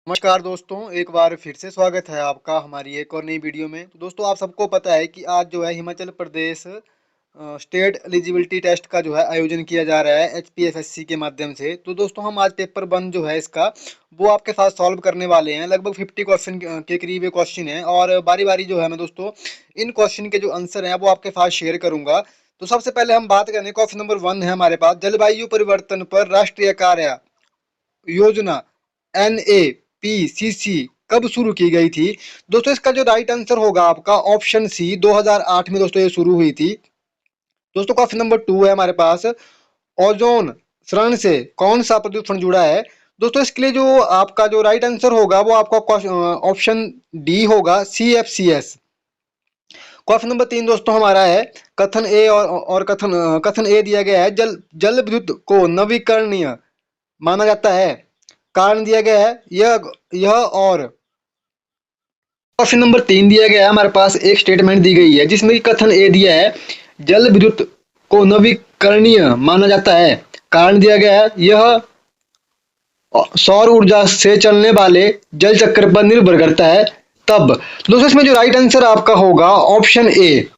नमस्कार दोस्तों, एक बार फिर से स्वागत है आपका हमारी एक और नई वीडियो में। तो दोस्तों, आप सबको पता है कि आज जो है Himachal Pradesh state eligibility test का जो है आयोजन किया जा रहा है एचपीएसएससी के माध्यम से। तो दोस्तों, हम आज पेपर 1 जो है इसका वो आपके साथ सॉल्व करने वाले हैं। लगभग 50 क्वेश्चन के करीब ये क्वेश्चन है और बारी बारी जो है मैं दोस्तों इन क्वेश्चन के जो आंसर हैं वो आपके साथ शेयर करूंगा। तो सबसे पहले हम बात करें, क्वेश्चन नंबर 1 है हमारे पास, जलवायु परिवर्तन पर राष्ट्रीय कार्य योजना NAPCC कब शुरू की गई थी? दोस्तों, इसका जो राइट आंसर होगा आपका ऑप्शन सी, 2008 में दोस्तों ये शुरू हुई थी। दोस्तों, क्वेश्चन नंबर 2 है हमारे पास, ओजोन क्षरण से कौन सा प्रदूषण जुड़ा है? दोस्तों, इसके लिए जो आपका जो राइट आंसर होगा वो आपका ऑप्शन डी होगा, CFCS। क्वेश्चन नंबर 3 दोस्तों हमारा है, कथन ए और कथन ए दिया गया है, जल जल विद्युत को नवीकरणीय माना जाता है। कारण दिया गया है यह और क्वेश्चन नंबर 3 दिया गया है हमारे पास, एक स्टेटमेंट दी गई है जिसमें कि कथन ए दिया है, जल विद्युत को नवीकरणीय माना जाता है। कारण दिया गया है यह सौर ऊर्जा से चलने वाले जल चक्र पर निर्भर करता है। तब दोस्तों, इसमें जो राइट आंसर आपका होगा ऑप्शन ए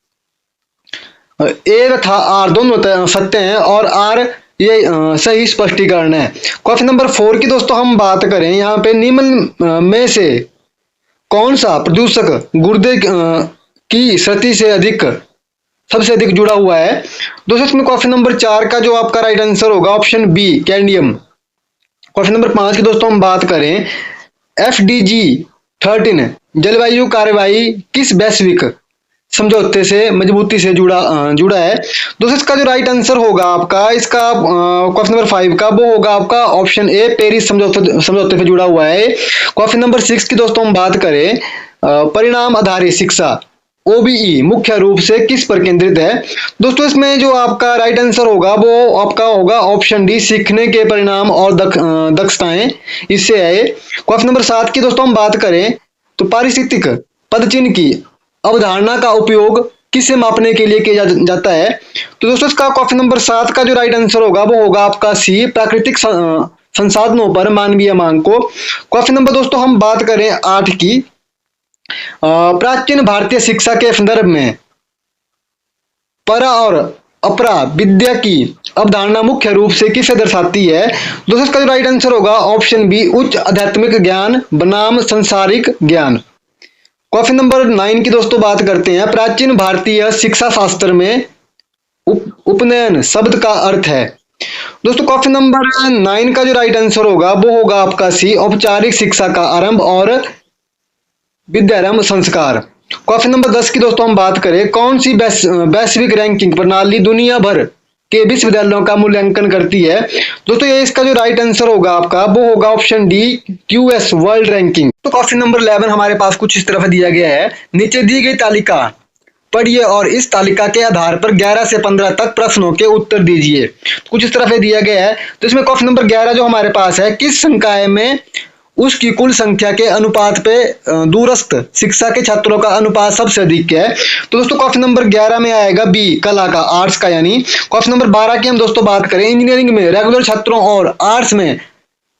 तथा आर दोनों सत्य हैं और आर ये सही स्पष्टीकरण है। क्वेश्चन नंबर 4 की दोस्तों हम बात करें, यहाँ पे निम्न में से कौन सा प्रदूषक गुर्दे की क्षति से सबसे अधिक जुड़ा हुआ है? दोस्तों, इसमें क्वेश्चन नंबर 4 का जो आपका राइट आंसर होगा option b, cadmium. Question number 5 की दोस्तों हम बात करें, FDG 13 जलवायु कार्रवाई किस वैश्विक समझौते से मजबूती से जुड़ा है? दोस्तों, इसका जो राइट आंसर होगा आपका इसका क्वेश्चन नंबर 5 का वो होगा आपका ऑप्शन ए, पेरिस समझौते से जुड़ा हुआ है। क्वेश्चन नंबर 6 की दोस्तों हम बात करें, परिणाम आधारित शिक्षा OBE मुख्य रूप से किस पर केंद्रित है? दोस्तों, इसमें जो आपका राइट आंसर होगा वो आपका होगा ऑप्शन डी, सीखने के परिणाम और दक्षताएं इससे है। क्वेश्चन नंबर 7 की दोस्तों हम बात करें, तो पारिस्थितिक पदचिन्ह की अवधारणा का उपयोग किसे मापने के लिए किया जाता है? तो दोस्तों, इसका क्वेश्चन नंबर 7 का जो राइट आंसर होगा वो होगा आपका सी, प्राकृतिक संसाधनों पर मानवीय मांग को। क्वेश्चन नंबर दोस्तों हम बात करें 8 की, प्राचीन भारतीय शिक्षा के संदर्भ में परा और अपरा विद्या की अवधारणा मुख्य रूप से किसे दर्शाती है? दोस्तों, इसका जो राइट आंसर होगा ऑप्शन बी, उच्च आध्यात्मिक ज्ञान बनाम संसारिक ज्ञान। क्वेश्चन नंबर 9 की दोस्तों बात करते हैं, प्राचीन भारतीय शिक्षा शास्त्र में उपनयन शब्द का अर्थ है। दोस्तों, क्वेश्चन नंबर 9 का जो राइट आंसर होगा वो होगा आपका सी, औपचारिक शिक्षा का आरंभ और विद्यारंभ संस्कार। क्वेश्चन नंबर 10 की दोस्तों हम बात करें, कौन सी वैश्विक रैंकिंग प्रणाली दुनिया भर के विश्वविद्यालयों का मूल्यांकन करती है? दोस्तों, ये इसका जो राइट आंसर होगा आपका वो होगा option D, QS world ranking. तो क्वेश्चन नंबर 11 हमारे पास कुछ इस तरह दिया गया है, नीचे दी गई तालिका पढ़िए और इस तालिका के आधार पर 11 से 15 तक प्रश्नों के उत्तर दीजिए। कुछ इस तरह से दिया गया है। तो इसमें क्वेश्चन नंबर 11 जो हमारे पास है, किस संकाय में उसकी कुल संख्या के अनुपात पे दूरस्थ शिक्षा के छात्रों का अनुपात सबसे अधिक है? तो दोस्तों, क्वेश्चन नंबर 11 में आएगा बी, कला का, आर्ट्स का यानी। क्वेश्चन नंबर 12 की हम दोस्तों बात करें, इंजीनियरिंग में रेगुलर छात्रों और आर्ट्स में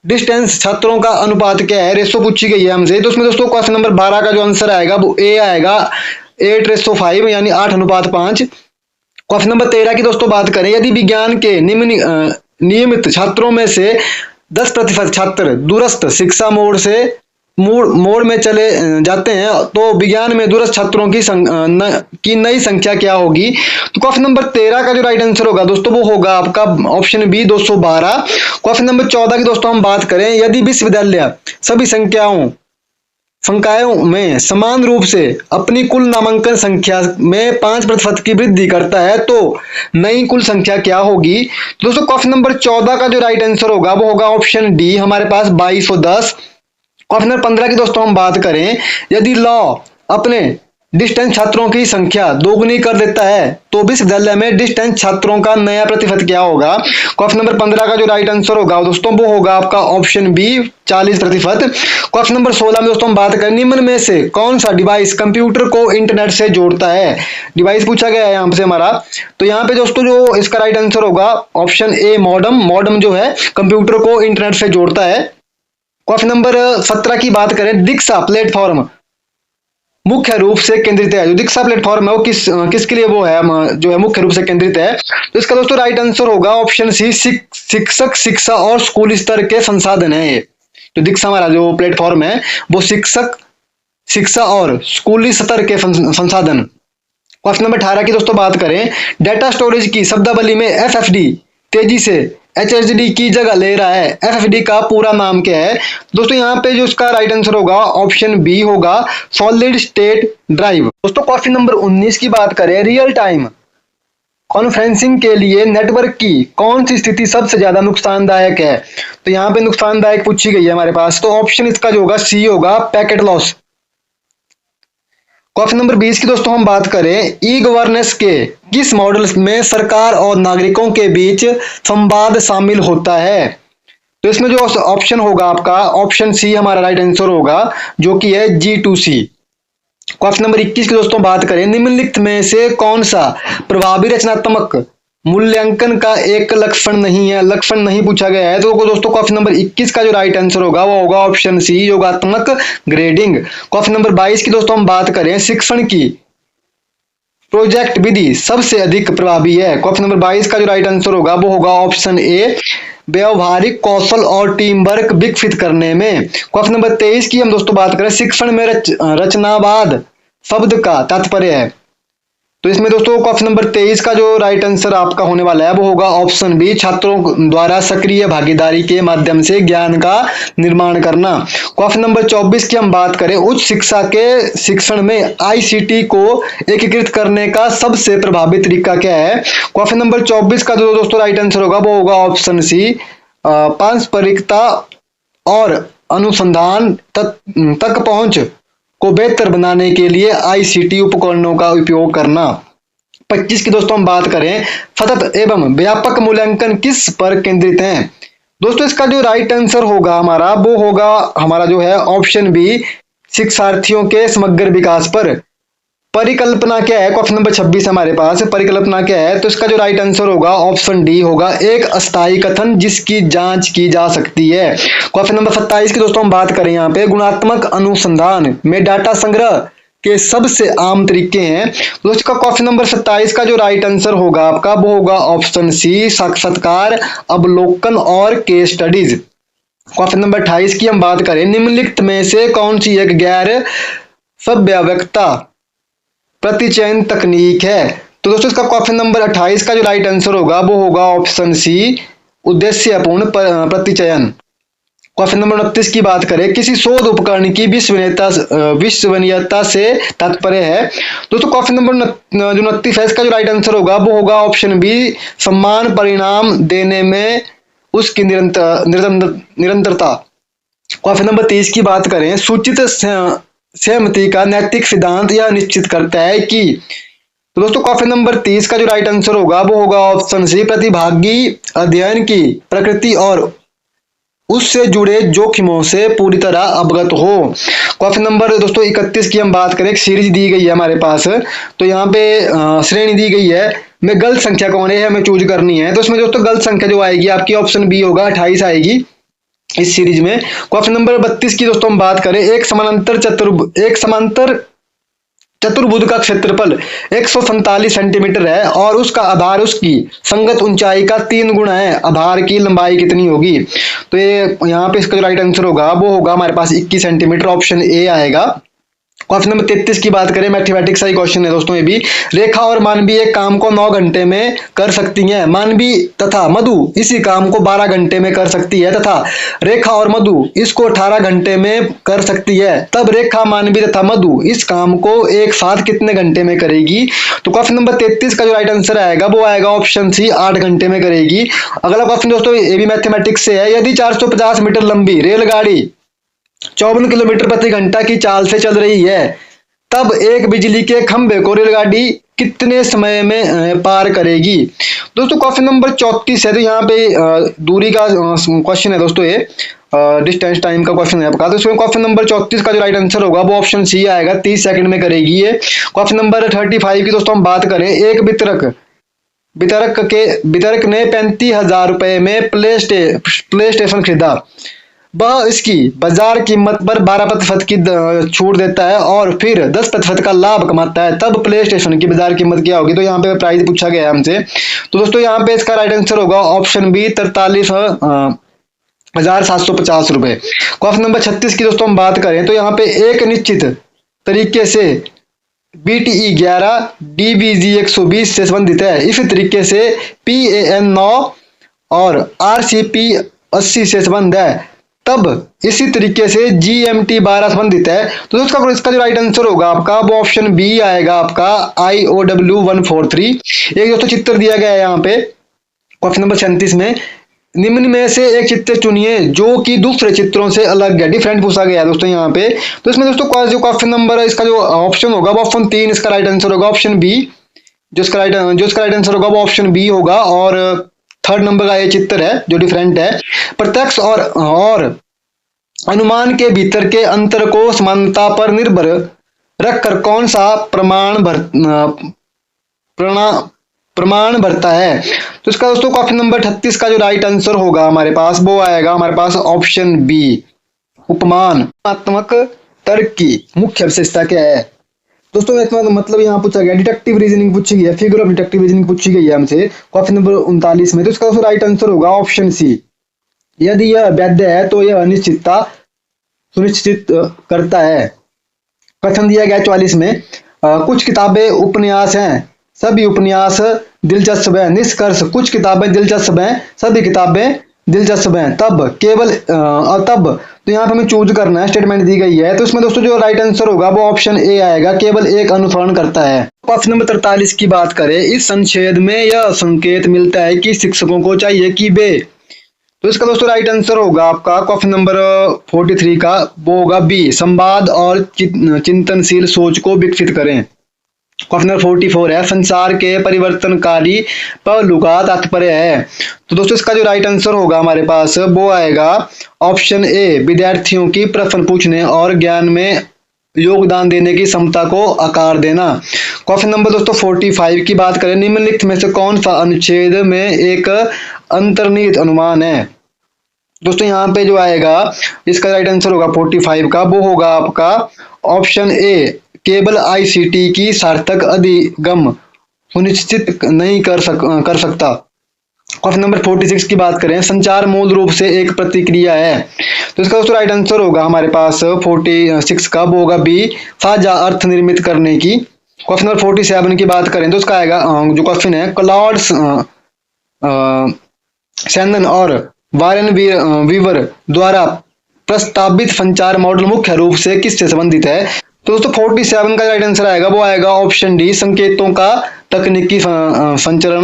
डिस्टेंस छात्रों का अनुपात क्या है? रेशो पूछी गई है हमसे। तो उसमें दोस्तों क्वेश्चन नंबर 12 का जो आंसर आएगा वो ए आएगा, 8:5 यानी 8:5। क्वेश्चन नंबर 13 की दोस्तों बात करें, यदि विज्ञान के नियमित छात्रों में से 10% छात्र दूरस्थ शिक्षा मोड में चले जाते हैं तो विज्ञान में दूरस्थ छात्रों की नई संख्या क्या होगी? तो क्वेश्चन नंबर 13 का जो राइट आंसर होगा दोस्तों वो होगा आपका ऑप्शन बी, 212। क्वेश्चन नंबर 14 की दोस्तों हम बात करें, यदि विश्वविद्यालय सभी संकायों में समान रूप से अपनी कुल नामांकन संख्या में 5% की वृद्धि करता है तो नई कुल संख्या क्या होगी? दोस्तों, क्वेश्चन नंबर 14 का जो राइट आंसर होगा वो होगा ऑप्शन डी, हमारे पास 2210। क्वेश्चन नंबर 15 की दोस्तों हम बात करें, यदि लॉ अपने डिस्टेंस छात्रों की संख्या दोगुनी कर देता है तो विश्वविद्यालय में डिस्टेंस छात्रों का नया प्रतिशत क्या होगा? क्वेश्चन नंबर 15 का जो राइट आंसर होगा दोस्तों वो होगा आपका ऑप्शन बी, 40%। क्वेश्चन नंबर 16 में दोस्तों हम बात करें, निम्न में से कौन सा डिवाइस कंप्यूटर को इंटरनेट से जोड़ता है? डिवाइस पूछा गया है यहाँ से हमारा। तो यहाँ पे दोस्तों जो इसका राइट आंसर होगा ऑप्शन ए, मॉडम। मॉडम जो है कंप्यूटर को इंटरनेट से जोड़ता है। क्वेश्चन नंबर 17 की बात करें, दीक्षा प्लेटफॉर्म मुख्य रूप से केंद्रित है। जो दीक्षा प्लेटफॉर्म है वो किसके लिए वो है, जो है मुख्य रूप से केंद्रित है। तो इसका दोस्तों राइट आंसर होगा ऑप्शन सी, शिक्षक शिक्षा और स्कूल स्तर के संसाधन है। ये जो दीक्षा हमारा जो प्लेटफॉर्म है वो शिक्षक शिक्षा और स्कूली स्तर के संसाधन। क्वेश्चन नंबर 18 की दोस्तों बात करें, डेटा स्टोरेज की शब्दावली में एफएफडी तेजी से एचएसडी की जगह ले रहा है। एफएफडी का पूरा नाम क्या है दोस्तों? यहाँ पे जो इसका राइट आंसर होगा ऑप्शन बी होगा, सॉलिड स्टेट ड्राइव। दोस्तों क्वेश्चन नंबर 19 की बात करें, रियल टाइम कॉन्फ्रेंसिंग के लिए नेटवर्क की कौन सी स्थिति सबसे ज्यादा नुकसानदायक है? तो यहाँ पे नुकसानदायक पूछी गई है हमारे पास, तो ऑप्शन इसका जो होगा सी होगा, पैकेट लॉस। क्वेश्चन नंबर 20 की दोस्तों हम बात करें, ई गवर्नेंस के किस मॉडल में सरकार और नागरिकों के बीच संवाद शामिल होता है? तो इसमें जो ऑप्शन होगा आपका ऑप्शन सी हमारा राइट आंसर होगा, जो कि है G2C। क्वेश्चन नंबर 21 की दोस्तों बात करें, निम्नलिखित में से कौन सा प्रभावी रचनात्मक मूल्यांकन का एक लक्षण नहीं है? लक्षण नहीं पूछा गया है। तो दोस्तों क्वेश्चन नंबर 21 का जो राइट आंसर होगा वो होगा ऑप्शन सी, योगात्मक ग्रेडिंग। क्वेश्चन नंबर 22 की दोस्तों हम बात करें, शिक्षण की प्रोजेक्ट विधि सबसे अधिक प्रभावी है। क्वेश्चन नंबर 22 का जो राइट आंसर होगा वो होगा ऑप्शन ए, व्यवहारिक कौशल और टीम वर्क विकसित करने में। क्वेश्चन नंबर 23 की हम दोस्तों बात करें, शिक्षण में रचनावाद शब्द का तात्पर्य है। तो इसमें दोस्तों क्वेश्चन नंबर 23 का जो राइट आंसर आपका होने वाला है वो होगा ऑप्शन बी, छात्रों द्वारा सक्रिय भागीदारी के माध्यम से ज्ञान का निर्माण करना। क्वेश्चन नंबर 24 की हम बात करें, उच्च शिक्षा के शिक्षण में आईसीटी को एकीकृत करने का सबसे प्रभावी तरीका क्या है? क्वेश्चन नंबर 24 का जो दोस्तों राइट आंसर होगा वो होगा ऑप्शन सी, पारस्परिकता और अनुसंधान तक पहुंच को बेहतर बनाने के लिए आईसीटी उपकरणों का उपयोग करना। 25 की दोस्तों हम बात करें, सतत एवं व्यापक मूल्यांकन किस पर केंद्रित है? दोस्तों इसका जो राइट आंसर होगा हमारा वो होगा हमारा जो है ऑप्शन बी, शिक्षार्थियों के समग्र विकास पर। परिकल्पना क्या है? क्वेश्चन नंबर 26 हमारे पास, परिकल्पना क्या है? तो इसका जो राइट आंसर होगा ऑप्शन डी होगा, एक अस्थायी कथन जिसकी जांच की जा सकती है। क्वेश्चन नंबर 27 की दोस्तों हम बात करें, यहाँ पे गुणात्मक अनुसंधान में डाटा संग्रह के सबसे आम तरीके हैं। दोस्तों इसका क्वेश्चन नंबर 27 का जो राइट आंसर होगा आपका वो होगा ऑप्शन सी, साक्षात्कार, अवलोकन और केस स्टडीज। क्वेश्चन नंबर 28 की हम बात करें, निम्नलिखित में से कौन सी एक गैर सव्यवस्था प्रतिचयन तकनीक है? तो दोस्तों इसका क्वेश्चन नंबर 28 का जो राइट आंसर होगा वो होगा ऑप्शन सी, उद्देश्यपूर्ण प्रतिचयन। क्वेश्चन नंबर 29 की बात करें, किसी शोध उपकरण की विश्वसनीयता से तात्पर्य है? दोस्तों क्वेश्चन नंबर जो 29 है इसका जो राइट आंसर होगा वो होगा ऑप्शन बी, समान परिणाम देने में उसकी निरंतरता। क्वेश्चन नंबर 30 की बात करें, सूचित सहमति का नैतिक सिद्धांत यह निश्चित करता है कि। तो दोस्तों क्वेश्चन नंबर 30 का जो राइट आंसर होगा वो होगा ऑप्शन सी, प्रतिभागी अध्ययन की प्रकृति और उससे जुड़े जोखिमों से पूरी तरह अवगत हो। क्वेश्चन नंबर दोस्तों 31 की हम बात करें, एक सीरीज दी गई है हमारे पास, तो यहाँ पे श्रेणी दी गई है, में गलत संख्या कौन है हमें चूज करनी है। तो इसमें दोस्तों गलत संख्या जो आएगी आपकी ऑप्शन बी होगा, 28 आएगी इस सीरीज में। क्वेश्चन नंबर 32 की दोस्तों हम बात करें, एक समांतर चतुर्भुज का क्षेत्रफल 147 सेंटीमीटर है और उसका आधार उसकी संगत ऊंचाई का 3 गुना है। आधार की लंबाई कितनी होगी? तो ये यहाँ पे इसका जो राइट आंसर होगा वो होगा हमारे पास 21 सेंटीमीटर, ऑप्शन ए आएगा। क्वेश्चन नंबर 33 की बात करें, मैथमेटिक्स का ही क्वेश्चन है दोस्तों ये भी। रेखा और मानवी एक काम को 9 घंटे में कर सकती हैं, मानवी तथा मधु इसी काम को 12 घंटे में कर सकती है, तथा रेखा और मधु इसको 18 घंटे में कर सकती है। तब रेखा, मानवी तथा मधु इस काम को एक साथ कितने घंटे में करेगी? तो क्वेश्चन नंबर 33 का जो राइट आंसर आएगा वो आएगा ऑप्शन सी, 8 घंटे में करेगी। अगला क्वेश्चन दोस्तों ये भी मैथमेटिक्स से है, यदि 450 मीटर लंबी रेलगाड़ी 54 किलोमीटर प्रति घंटा की चाल से चल रही है, तब एक बिजली के खंभे को रेलगाड़ी कितने समय में पार करेगी? दोस्तों क्वेश्चन नंबर 34 है, तो यहाँ पे दूरी का क्वेश्चन है दोस्तों, ये डिस्टेंस टाइम का क्वेश्चन है आपका। तो इसमें क्वेश्चन नंबर 34 का जो राइट आंसर होगा वो ऑप्शन सी आएगा, 30 सेकंड में करेगी ये। क्वेश्चन नंबर 35 की दोस्तों हम बात करें, एक वितरक ने 35,000 रुपए में प्ले स्टेशन खरीदा, वह इसकी बाजार कीमत पर 12% की छूट देता है और फिर 10% का लाभ कमाता है, तब प्ले स्टेशन की बाजार कीमत क्या होगी? तो यहाँ पे प्राइस पूछा गया है हमसे। तो दोस्तों यहाँ पे इसका राइट आंसर होगा ऑप्शन बी 43,750 रुपए। क्वेश्चन नंबर 36 की दोस्तों हम बात करें तो यहाँ पे एक निश्चित तरीके से BTE 11 DBG 120 से संबंधित है। इसी तरीके से PAN 9 और RCP 80 से संबंध है, तब इसी तरीके से GMT 12 संबंधित है। तो दोस्तों इसका जो राइट आंसर होगा आपका वो ऑप्शन बी आएगा आपका IOW 143। एक दोस्तों चित्र दिया गया है यहाँ पे क्वेश्चन नंबर 37 में, निम्न में से एक चित्र चुनिए जो कि दूसरे चित्रों से अलग है, डिफरेंट पूछा गया है दोस्तों यहाँ पे। तो इसमें दोस्तों जो क्वेश्चन नंबर इसका जो ऑप्शन होगा वो ऑप्शन 3 इसका राइट आंसर होगा, ऑप्शन बी जो इसका राइट आंसर होगा वो ऑप्शन बी होगा। और थर्ड नंबर का ये चित्र है जो डिफरेंट है। प्रत्यक्ष और अनुमान के भीतर के अंतर को समानता पर निर्भर रखकर कौन सा प्रमाण भरता है? तो इसका दोस्तों क्वेश्चन नंबर 38 का जो राइट आंसर होगा हमारे पास वो आएगा हमारे पास ऑप्शन बी, उपमानात्मक तर्क की मुख्य विशेषता क्या है? दोस्तों इसका मतलब यहाँ पूछा गया डिडक्टिव रीजनिंग पूछी गई है, फिगर ऑफ डिडक्टिव रीजनिंग पूछी गई है हमसे क्वेश्चन नंबर 39 में। तो इसका राइट आंसर होगा ऑप्शन सी, यदि यह वैध है तो यह अनिश्चितता सुनिश्चित करता है। कथन दिया गया 44 में, कुछ किताबें उपन्यास हैं, सभी उपन्यास दिलचस्प हैं। निष्कर्ष, कुछ किताबें दिलचस्प हैं, सभी किताबें दिलचस्प हैं, तब केवल तब। तो यहाँ पे हमें चूज करना है, स्टेटमेंट दी गई है। तो इसमें दोस्तों जो राइट आंसर होगा वो ऑप्शन ए आएगा, केवल एक अनुसरण करता है। क्वेश्चन नंबर 43 की बात करें, इस संच्छेद में यह संकेत मिलता है कि शिक्षकों को चाहिए कि वे। तो इसका दोस्तों राइट आंसर होगा आपका क्वेश्चन नंबर 43 का वो होगा बी, संवाद और चिंतनशील सोच को विकसित करें। क्वेश्चन नंबर 44 है, संचार के परिवर्तनकारी पहलू का तात्पर्य है। तो दोस्तों इसका जो राइट आंसर होगा हमारे पास वो आएगा ऑप्शन ए, विद्यार्थियों की प्रश्न पूछने और ज्ञान में योगदान देने की क्षमता को आकार देना। क्वेश्चन नंबर दोस्तों 45 की बात करें, निम्नलिखित में से कौन सा अनुच्छेद में एक अंतर्निहित अनुमान है? दोस्तों यहाँ पे जो आएगा इसका राइट आंसर होगा 45 का वो होगा आपका ऑप्शन ए, केवल ICT की सार्थक अधिगम सुनिश्चित नहीं कर सकता। क्वेश्चन नंबर 46 की बात करें, संचार मूल रूप से एक प्रतिक्रिया है। तो इसका दोस्तों राइट आंसर होगा हमारे पास 46 का वो होगा बी, साझा अर्थ निर्मित करने की। क्वेश्चन नंबर 47 की बात करें तो उसका आएगा जो क्वेश्चन है, क्लॉड सैनन और वारेन वीवर द्वारा प्रस्तावित संचार मॉडल मुख्य रूप से किससे संबंधित है? तो दोस्तों 47 का राइट आंसर आएगा वो आएगा ऑप्शन डी, संकेतों का तकनीकी संचरण।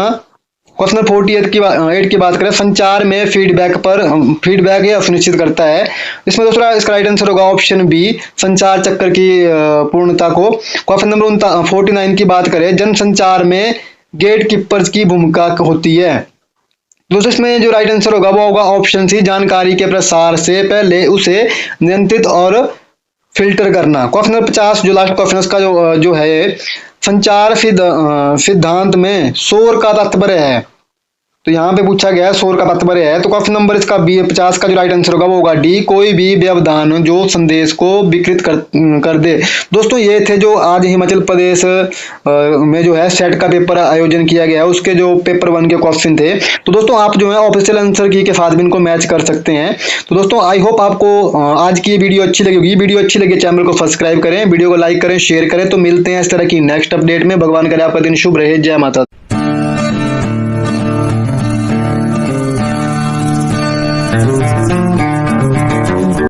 क्वेश्चन 48 की बात करें, संचार में फीडबैक यह सुनिश्चित करता है। इसमें दूसरा इसका राइट आंसर होगा ऑप्शन बी, संचार चक्र की पूर्णता को। क्वेश्चन नंबर 49 की बात करें, जनसंचार में गेट कीपर्स की भूमिका होती है। दोस्तों इसमें जो राइट आंसर होगा वो होगा ऑप्शन सी, जानकारी के प्रसार से पहले उसे नियंत्रित और फिल्टर करना। क्वेश्चन नंबर 50 जो लास्ट क्वेश्चन उसका जो है, संचार सिद्धांत में शोर का तात्पर्य है। तो यहाँ पे पूछा गया है शोर का तात्पर्य है। तो क्वेश्चन नंबर इसका 50 का जो राइट आंसर होगा वो होगा डी, कोई भी व्यवधान जो संदेश को विकृत कर दे। दोस्तों ये थे जो आज हिमाचल प्रदेश में जो है सेट का पेपर आयोजन किया गया है, उसके जो पेपर 1 के क्वेश्चन थे। तो दोस्तों आप जो है ऑफिशियल आंसर की के साथ भी इनको मैच कर सकते हैं। तो दोस्तों आई होप आपको आज की ये वीडियो अच्छी लगी होगी। वीडियो अच्छी लगी चैनल को सब्सक्राइब करें, वीडियो को लाइक करें, शेयर करें। तो मिलते हैं इस तरह की नेक्स्ट अपडेट में। भगवान करे आपका दिन शुभ रहे। जय माता।